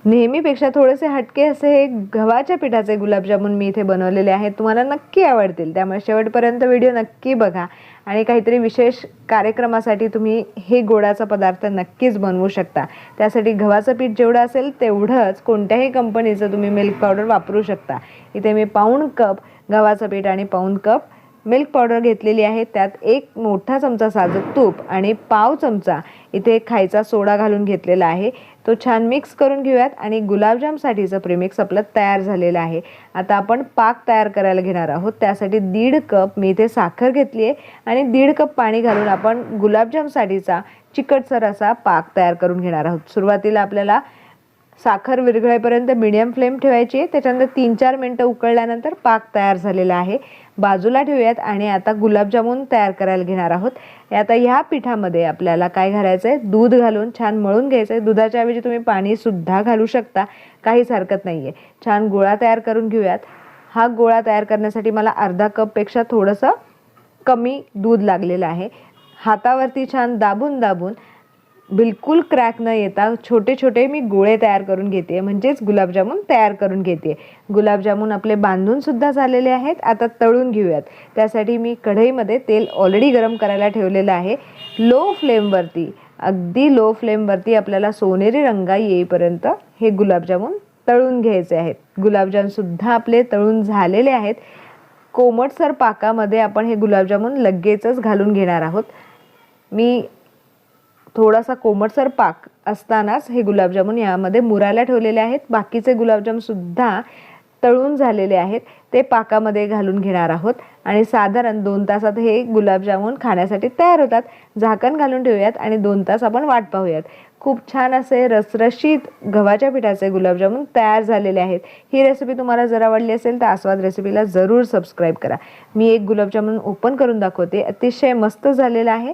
नेहमीपेक्षा थोडेसे हटके असे हे गव्हाच्या पिठाचे गुलाबजामुन मी इथे बनवलेले आहेत. तुम्हाला नक्की आवडतील, त्यामुळे शेवटपर्यंत व्हिडिओ नक्की बघा आणि काहीतरी विशेष कार्यक्रमासाठी तुम्ही हे गोडाचा पदार्थ नक्कीच बनवू शकता. त्यासाठी गव्हाचं पीठ जेवढं असेल तेवढंच कोणत्याही कंपनीचं तुम्ही मिल्क पावडर वापरू शकता. इथे मी पाऊण कप गव्हाचं पीठ आणि पाऊण कप मिल्क पावडर घेतलेली आहे. त्यात 1 मोठा चमचा साजूक तूप आणि पाव चमचा इथे खायचा सोडा घालून घेतलेला आहे. तो छान मिक्स करून घेऊयात आणि गुलाबजामसाठीचं प्रीमिक्स आपलं तयार झालेलं आहे. आता आपण पाक तयार करायला घेणार आहोत. त्यासाठी 1.5 कप मी इथे साखर घेतली आहे आणि 1.5 कप पाणी घालून आपण गुलाबजामसाठीचा चिकटसर असा पाक तयार करून घेणार आहोत. सुरुवातीला आपल्याला साखर विरघळेपर्यंत मीडियम फ्लेम ठेवायची आहे. त्याच्यानंतर 3-4 मिनटं उकळल्यानंतर पाक तयार झालेला आहे. बाजूला ठेवूयात आणि आता गुलाबजामुन तयार करायला घेणार आहोत. आता ह्या पिठामध्ये आपल्याला काय घालायचं आहे, दूध घालून छान मळून घ्यायचं आहे. दुधाच्या ऐवजी तुम्ही पाणीसुद्धा घालू शकता, काहीच हरकत नाही आहे. छान गोळा तयार करून घेऊयात. हा गोळा तयार करण्यासाठी मला अर्धा कपपेक्षा थोडंसं कमी दूध लागलेलं आहे. हातावरती छान दाबून दाबून बिलकुल क्रॅक न येता छोटे छोटे मी गोळे तयार करून घेते, म्हणजेच गुलाबजामुन तयार करून घेते. गुलाबजामुन आपले बांधून सुद्धा झालेले आहेत. आता तळून घेऊयात. त्यासाठी मी कढईमध्ये तेल ऑलरेडी गरम करायला ठेवलेलं आहे. लो फ्लेमवरती, अगदी लो फ्लेमवरती आपल्याला सोनेरी रंग येईपर्यंत हे गुलाबजामुन तळून घ्यायचे आहेत. गुलाबजामसुद्धा आपले तळून झालेले आहेत. कोमटसर पाकामध्ये आपण हे गुलाबजामुन लगेचच घालून घेणार आहोत. मी थोडासा कोमटसर पाक असतानाच हे गुलाबजामुन यामध्ये मुरायला ठेवलेले आहेत. बाकीचे गुलाबजामसुद्धा तळून झालेले आहेत. ते पाकामध्ये घालून घेणार आहोत आणि साधारण 2 तासात हे गुलाबजामुन खाण्यासाठी तयार होतात. झाकण घालून ठेवूयात आणि 2 तास आपण वाट पाहूयात. खूप छान असे रसरशीत गव्हाच्या पिठाचे गुलाबजामुन तयार झालेले आहेत. ही रेसिपी तुम्हाला जर आवडली असेल तर आस्वाद रेसिपीला जरूर सबस्क्राईब करा. मी एक गुलाबजामुन ओपन करून दाखवते. अतिशय मस्त झालेला आहे.